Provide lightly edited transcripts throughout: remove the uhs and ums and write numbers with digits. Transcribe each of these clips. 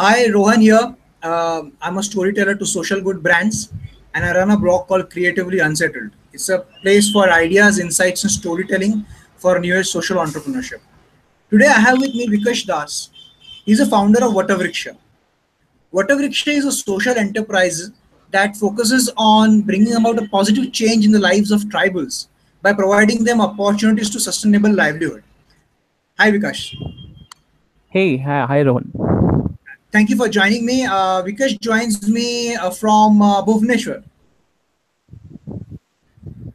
Hi, Rohan here. I'm a storyteller to social good brands, and I run a blog called Creatively Unsettled. It's a place for ideas, insights, and storytelling for new age social entrepreneurship. Today, I have with me Vikash Das. He's a founder of Vat Vrikshya. Vat Vrikshya is a social enterprise that focuses on bringing about a positive change in the lives of tribals by providing them opportunities to sustainable livelihood. Hi, Vikash. Hey, hi Rohan. Thank you for joining me. Vikash joins me from Bhubaneswar.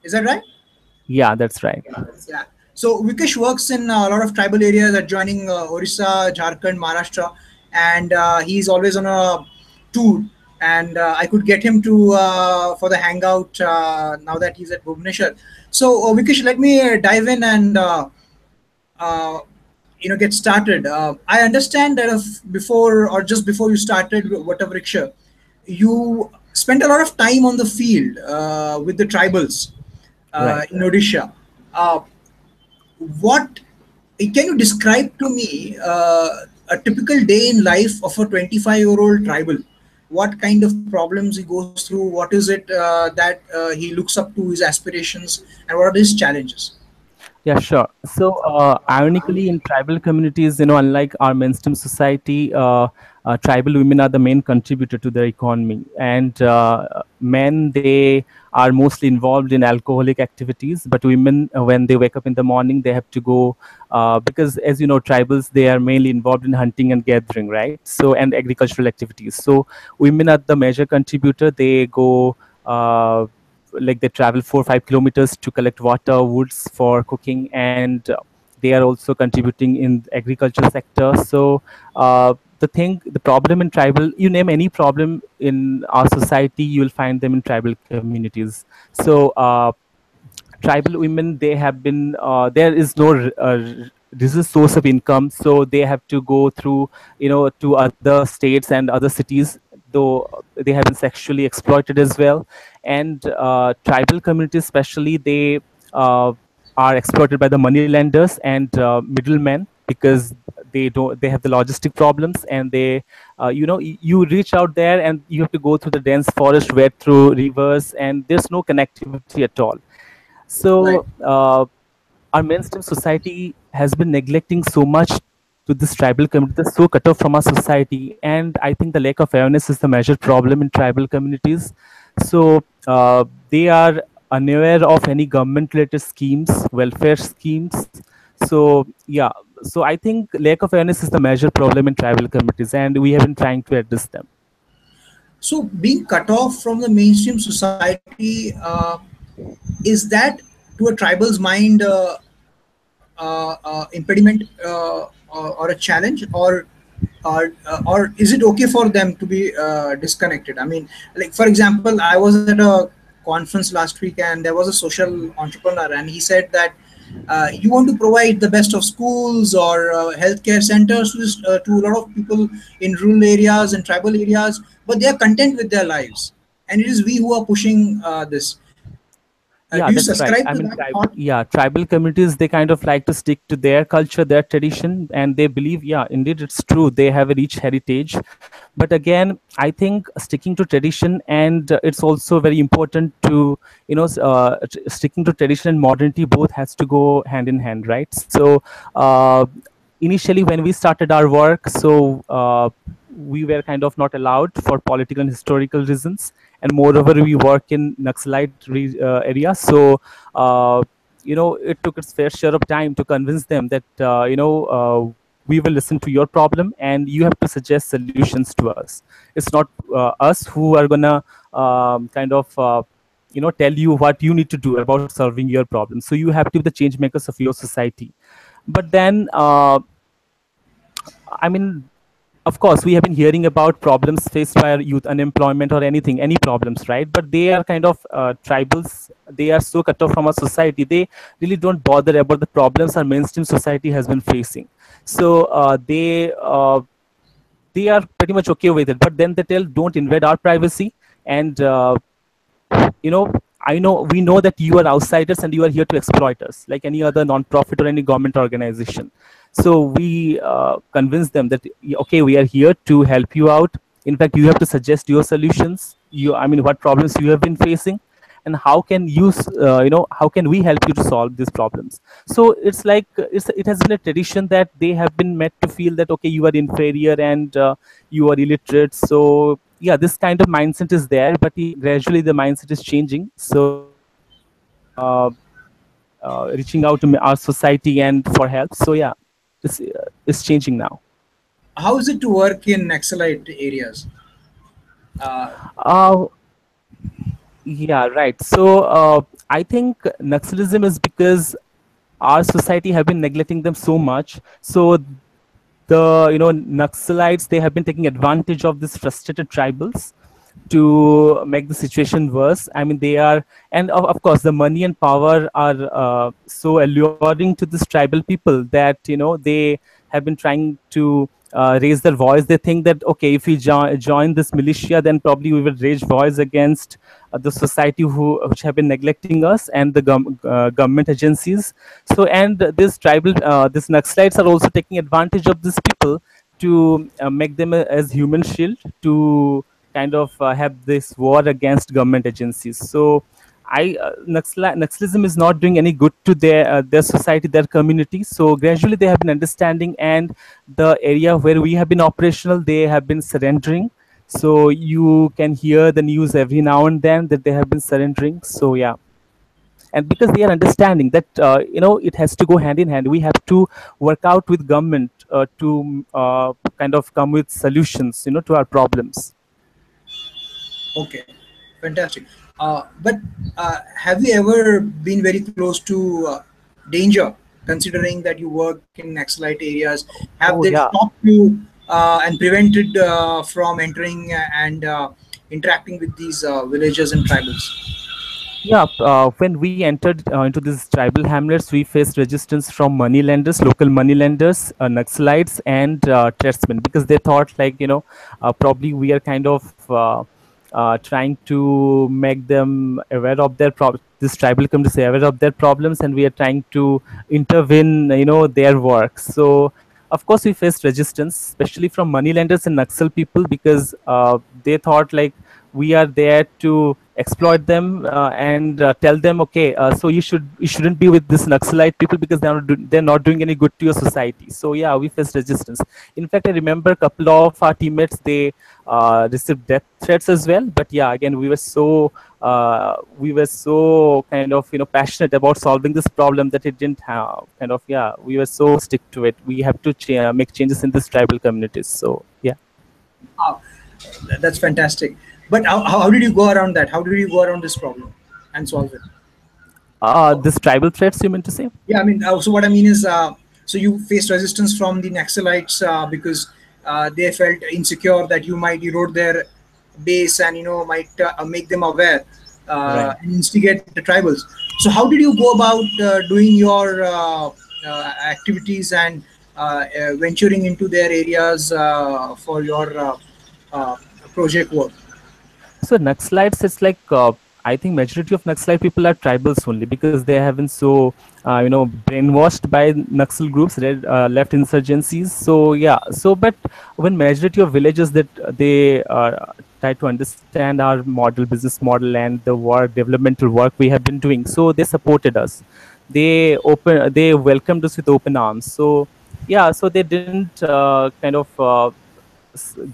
Is that right? Yeah, that's right. Yeah. So Vikesh works in a lot of tribal areas adjoining Orissa, Jharkhand, Maharashtra, and he's always on a tour. And I could get him to for the hangout now that he's at Bhubaneswar. So Vikesh, let me dive in and uh, get started. I understand that if before or just before you started whatever rickshaw, you spent a lot of time on the field with the tribals Right. in Odisha. Uh, what can you describe to me a typical day in life of a 25-year-old tribal? What kind of problems he goes through? What is it that he looks up to, his aspirations, and what are his challenges? Yeah, sure. So, ironically, in tribal communities, unlike our mainstream society, tribal women are the main contributor to their economy, and men they are mostly involved in alcoholic activities. But women, when they wake up in the morning, they have to go because, as you know, tribals they are mainly involved in hunting and gathering, right? So, and agricultural activities. So, women are the major contributor. They go. Like they travel 4 or 5 kilometers to collect water woods for cooking, and they are also contributing in the agriculture sector. So the problem in tribal, you name any problem in our society, you will find them in tribal communities. So tribal women, they have been there is no this is source of income, so they have to go through to other states and other cities, though they have been sexually exploited as well. And tribal communities especially, they uh, are exploited by the money lenders and middlemen, because they have the logistic problems, and they you reach out there and you have to go through the dense forest, wade through rivers, and there's no connectivity at all. Right. So our mainstream society has been neglecting so much to this tribal community. They're so cut off from our society, and I think the lack of awareness is the major problem in tribal communities. So they are unaware of any government-related schemes, welfare schemes. So yeah, so I think lack of awareness is the major problem in tribal communities, and we have been trying to address them. So, being cut off from the mainstream society, is that to a tribal's mind impediment or a challenge, or is it okay for them to be disconnected? I mean, like for example, I was at a conference last week, and there was a social entrepreneur, and he said that you want to provide the best of schools or healthcare centers to a lot of people in rural areas and tribal areas, but they are content with their lives, and it is we who are pushing this. Yeah, Do you that's right. subscribe I to mean, that thought? tribal communities, they kind of like to stick to their culture, their tradition, and they believe, yeah, indeed, it's true. They have a rich heritage. But again, I think sticking to tradition, and it's also very important to, sticking to tradition and modernity both has to go hand in hand, right? So, initially, when we started our work, so we were kind of not allowed for political and historical reasons, and moreover we work in Naxalite area. So it took its fair share of time to convince them that we will listen to your problem and you have to suggest solutions to us. It's not us who are gonna kind of tell you what you need to do about solving your problem. So you have to be the change makers of your society. But then I mean, of course, we have been hearing about problems faced by youth unemployment or anything, any problems, right? But they are kind of tribals. They are so cut off from our society. They really don't bother about the problems our mainstream society has been facing. So they are pretty much okay with it. But then they tell, don't invade our privacy. And you know I know we know that you are outsiders and you are here to exploit us, like any other non-profit or any government organization. So we convince them that okay, we are here to help you out. In fact, you have to suggest your solutions. I mean, what problems you have been facing, and how can how can we help you to solve these problems? So it's like it has been a tradition that they have been made to feel that okay, you are inferior and you are illiterate. So yeah, this kind of mindset is there, but gradually the mindset is changing. So they are reaching out to our society and for help. So yeah, it's changing now. How is it to work in Naxalite areas? Uh, uh, yeah, right. So I think Naxalism is because our society have been neglecting them so much. So the Naxalites, they have been taking advantage of these frustrated tribals to make the situation worse. I mean, they are, and of course, the money and power are so alluring to these tribal people that they have been trying to raise their voice. They think that okay, if we join this militia, then probably we will raise voice against the society which have been neglecting us and the government agencies. So, and this tribal, these Naxalites are also taking advantage of these people to make them as human shield to kind of have this war against government agencies. So Naxalism is not doing any good to their society, their community. So gradually they have been understanding, and the area where we have been operational, they have been surrendering. So you can hear the news every now and then that they have been surrendering. So yeah, and because they are understanding that it has to go hand in hand, we have to work out with government to kind of come with solutions to our problems. okay, fantastic. But have you ever been very close to danger, considering that you work in Naxalite areas? Have they Oh yeah. stopped you and prevented from entering and interacting with these villagers and tribals? Yeah, when we entered into these tribal hamlets, we faced resistance from money lenders, local money lenders, Naxalites, and tradesmen, because they thought like probably we are kind of trying to make them aware of their this tribal community aware of their problems, and we are trying to intervene, their work. So of course we faced resistance, especially from money lenders and Naxal people, because they thought like we are there to exploit them and tell them okay, so you shouldn't be with this Naxalite people because they're not doing any good to your society. So yeah, we faced resistance. In fact, I remember a couple of our teammates, they received death threats as well. But yeah, again, we were so kind of passionate about solving this problem that it didn't have kind of, yeah, we were so stick to it. We have to make changes in this tribal communities. So yeah. Wow, that's fantastic. But how did you go around that? How did you go around this problem and solve it? This tribal threats, you meant to say? Yeah, I mean, so what I mean is, so you faced resistance from the Naxalites because they felt insecure that you might erode their base and might make them aware Right. and instigate the tribals. So how did you go about doing your activities and venturing into their areas for your uh, project work? So Naxalites, it's like I think majority of Naxalite people are tribals only because they have been so brainwashed by Naxal groups, left insurgencies. So yeah, so but when majority of villages that they try to understand our business model and the work, developmental work we have been doing, so they supported us. They welcomed us with open arms. So yeah, so they didn't kind of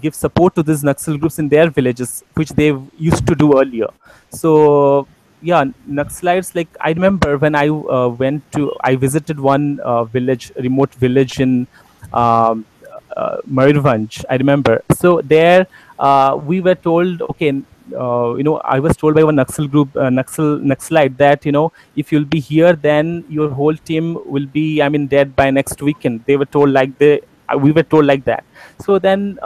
give support to these Naxal groups in their villages, which they used to do earlier. So yeah, Naxalites, like I remember when I visited one village, remote village in um, Mayurbhanj, I remember. So there we were told, okay, I was told by one Naxal group, Naxalite, that if you'll be here, then your whole team will be, I mean, dead by next weekend. They were told like we were told like that. So then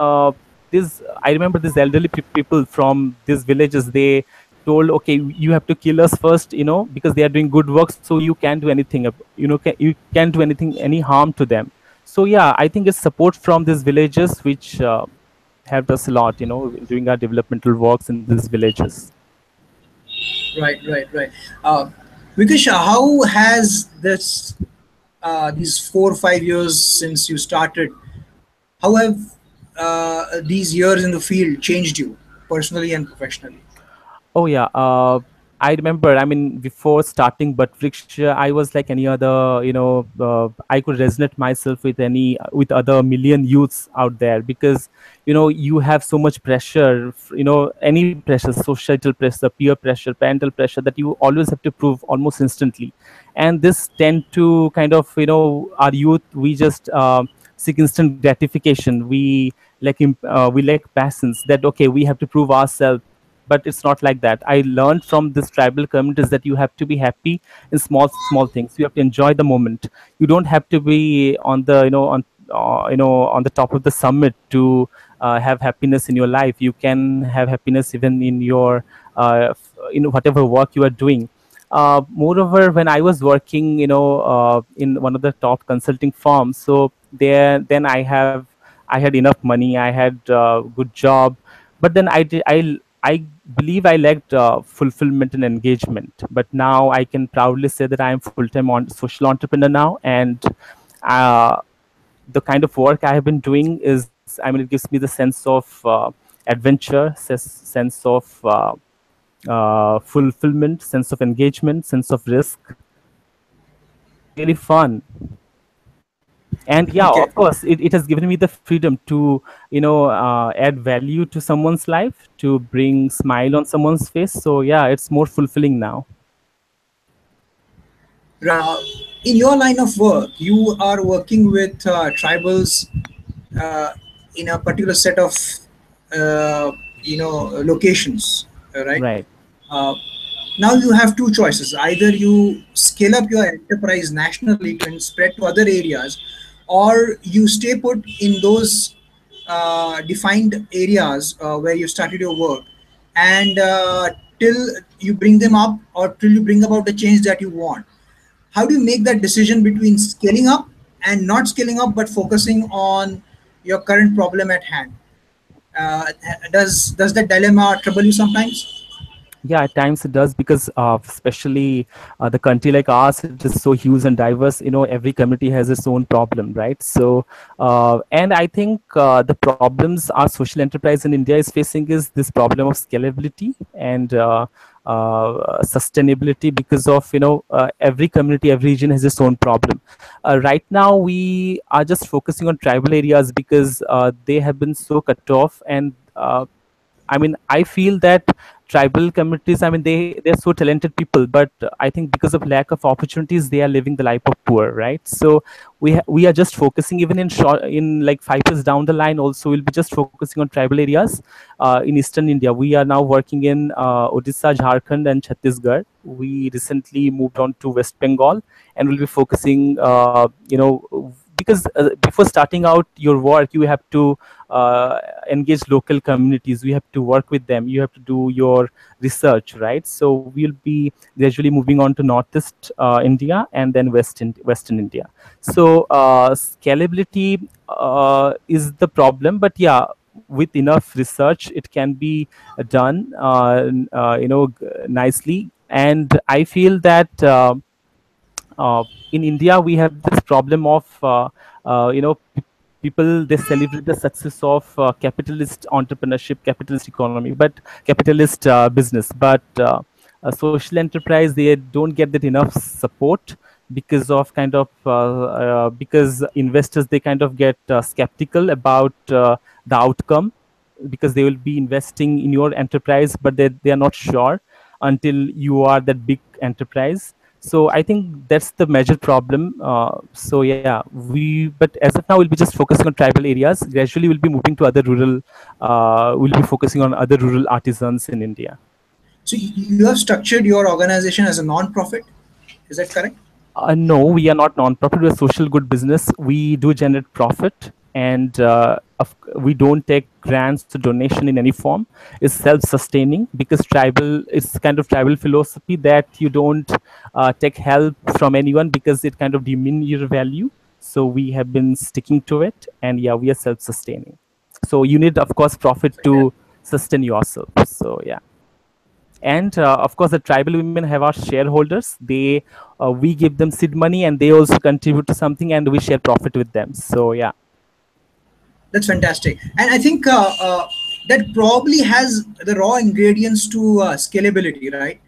this, I remember these elderly people from these villages, they told, okay, you have to kill us first, because they are doing good work, so you can't do anything, you can't do anything, any harm to them. So yeah, I think it's support from these villages which helped us a lot, doing our developmental works in these villages. Right, right, right. Uh, Vikash, how has this these 4 or 5 years since you started? How have these years in the field changed you personally and professionally? Oh yeah. I remember. I mean, before starting Vat Vrikshya, I was like any other. I could resonate myself with with other million youths out there, because you have so much pressure. Any pressure, societal pressure, peer pressure, parental pressure, that you always have to prove almost instantly, and this tend to kind of our youth. We just seek instant gratification. We lack passions. That okay, we have to prove ourselves, but it's not like that. I learned from this tribal communities that you have to be happy in small small things. You have to enjoy the moment. You don't have to be on the on the top of the summit to have happiness in your life. You can have happiness even in your in whatever work you are doing. Moreover, when I was working in one of the top consulting firms, so there then I had enough money, I had good job, but then I believe I lacked fulfillment and engagement. But now I can proudly say that I am full-time social entrepreneur now, and uh, the kind of work I have been doing is, I mean, it gives me the sense of adventure, sense of fulfillment, sense of engagement, sense of risk. It's really fun. And yeah, Okay. of course, it has given me the freedom to add value to someone's life, to bring smile on someone's face. So yeah, it's more fulfilling now. In your line of work, you are working with tribals uh, in a particular set of uh, locations, right? Right. Uh, Now you have two choices: either you scale up your enterprise nationally to and spread to other areas, or you stay put in those defined areas where you started your work, and till you bring them up or till you bring about the change that you want. How do you make that decision between scaling up and not scaling up but focusing on your current problem at hand? Does that dilemma trouble you sometimes? Yeah, at times it does, because especially the country like ours, it is so huge and diverse. Every community has its own problem, right? So and I think the problems our social enterprise in India is facing is this problem of scalability and sustainability, because of every community, every region has its own problem. Right now we are just focusing on tribal areas because they have been so cut off, and I mean, I feel that tribal communities, I mean, they're so talented people, but I think because of lack of opportunities, they are living the life of poor, right? So we are just focusing, even in short, in like 5 years down the line, also we'll be just focusing on tribal areas in Eastern India. We are now working in Odisha, Jharkhand, and Chhattisgarh. We recently moved on to West Bengal, and we'll be focusing, because before starting out your work, you have to engage local communities. You have to work with them. You have to do your research, right? So we'll be gradually moving on to Northeast India, and then Western India. So scalability is the problem, but yeah, with enough research, it can be done, nicely. And I feel that. In India, we have this problem of people, they celebrate the success of capitalist entrepreneurship, capitalist economy, but capitalist business. But a social enterprise, they don't get that enough support, because of because investors, they kind of get skeptical about the outcome, because they will be investing in your enterprise, but they are not sure until you are that big enterprise. So I think that's the major problem. So yeah, but as of now, we'll be just focusing on tribal areas. Gradually, we'll be moving to other rural. We'll be focusing on other rural artisans in India. So you have structured your organization as a non-profit. Is that correct? No, we are not non-profit. We're a social good business. We do generate profit, and we don't take grants or donation in any form. It's self-sustaining, because tribal. It's kind of tribal philosophy that you don't take help from anyone, because it kind of demean your value. So we have been sticking to it, and yeah, we are self-sustaining. So you need, of course, profit to sustain yourself. So yeah. And of course, the tribal women have our shareholders. They We give them seed money, and they also contribute to something, and we share profit with them. So yeah. That's fantastic, and I think that probably has the raw ingredients to scalability, right?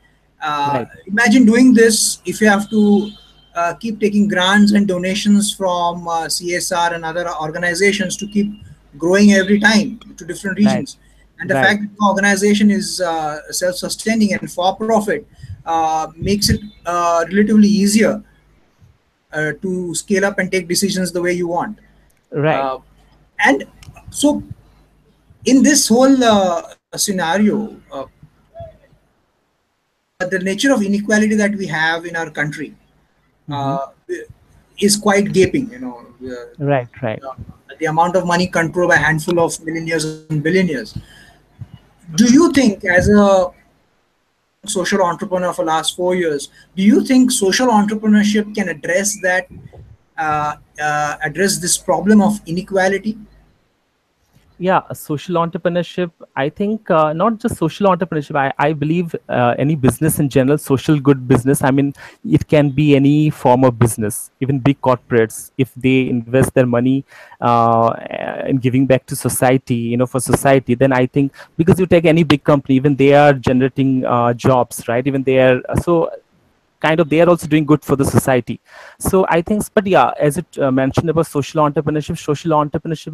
Right. Imagine doing this if you have to keep taking grants and donations from CSR and other organizations to keep growing every time to different Right. regions. And the Right. fact that the organization is self-sustaining and for-profit makes it relatively easier to scale up and take decisions the way you want. Right. Uh, and so, in this whole scenario, the nature of inequality that we have in our country Hmm. uh, is quite gaping. Right. Right. The amount of money controlled by a handful of millionaires and billionaires. Do you think, as a social entrepreneur for last 4 years, do you think social entrepreneurship can address that, address this problem of inequality? Yeah, social entrepreneurship, I think, not just social entrepreneurship, I believe any business in general, social good business, I mean, it can be any form of business. Even big corporates, if they invest their money in giving back to society, for society, then I think, because you take any big company, even they are generating jobs, right? Even they are, so kind of, they are also doing good for the society. So I think, but yeah, as it mentioned about social entrepreneurship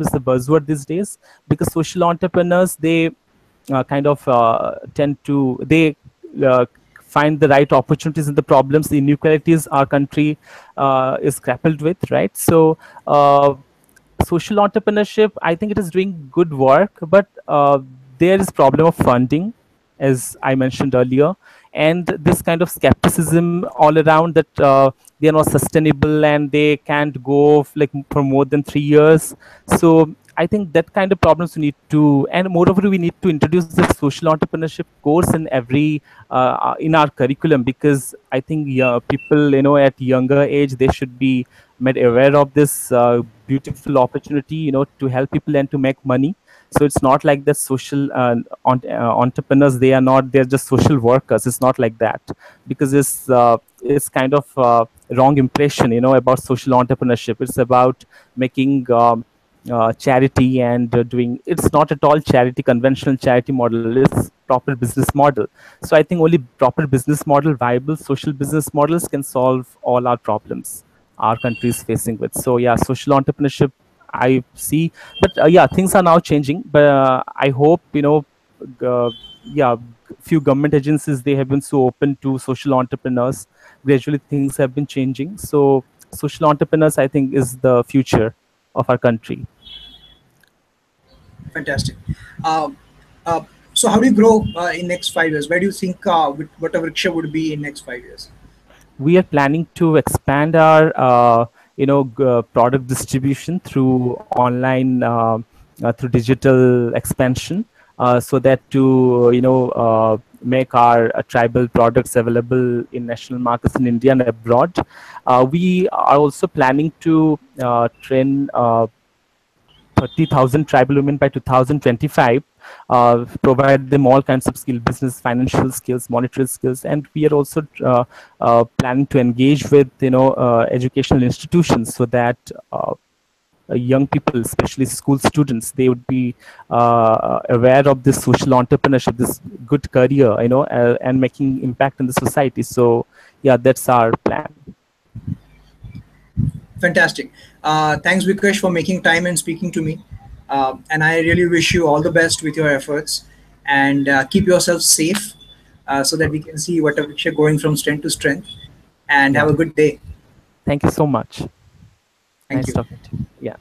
is the buzzword these days, because social entrepreneurs, they kind of tend to, they uh, find the right opportunities in the problems, the inequalities our country is grappled with, right? So social entrepreneurship, I think it is doing good work, but there is problem of funding, as I mentioned earlier, and this kind of skepticism all around, that they are not sustainable and they can't go like for more than 3 years. So I think that kind of problems we need to, and moreover, we need to introduce this social entrepreneurship course in every in our curriculum, because I think, yeah, people, at younger age, they should be made aware of this beautiful opportunity, to help people and to make money. So it's not like that social entrepreneurs, they are not, they're just social workers. It's not like that, because it's kind of wrong impression, about social entrepreneurship. It's about making charity, and doing, it's not at all charity, conventional charity model. It's proper business model. So I think only proper business model, viable social business models, can solve all our problems our country is facing with. So yeah, social entrepreneurship, I see. But yeah, things are now changing, but I hope, yeah, few government agencies, they have been so open to social entrepreneurs. Gradually things have been changing. So social entrepreneurs, I think, is the future of our country. Fantastic. Uh, uh, so, how do you grow in next 5 years? Where do you think Vat Vrikshya would be in next 5 years? We are planning to expand our product distribution through online, through digital expansion, so that to make our tribal products available in national markets in India and abroad. We are also planning to train 30,000 tribal women by 2025, provide them all kinds of skill, business, financial skills, monetary skills. And we are also planning to engage with, educational institutions, so that young people, especially school students, they would be aware of this social entrepreneurship, this good career, and making impact in the society. So yeah, that's our plan. Fantastic. Thanks, Vikash, for making time and speaking to me. And I really wish you all the best with your efforts, and keep yourself safe so that we can see Vat Vrikshya going from strength to strength. And Yeah, have a good day. thank you so much. Thank Nice you. talking to you. Yeah.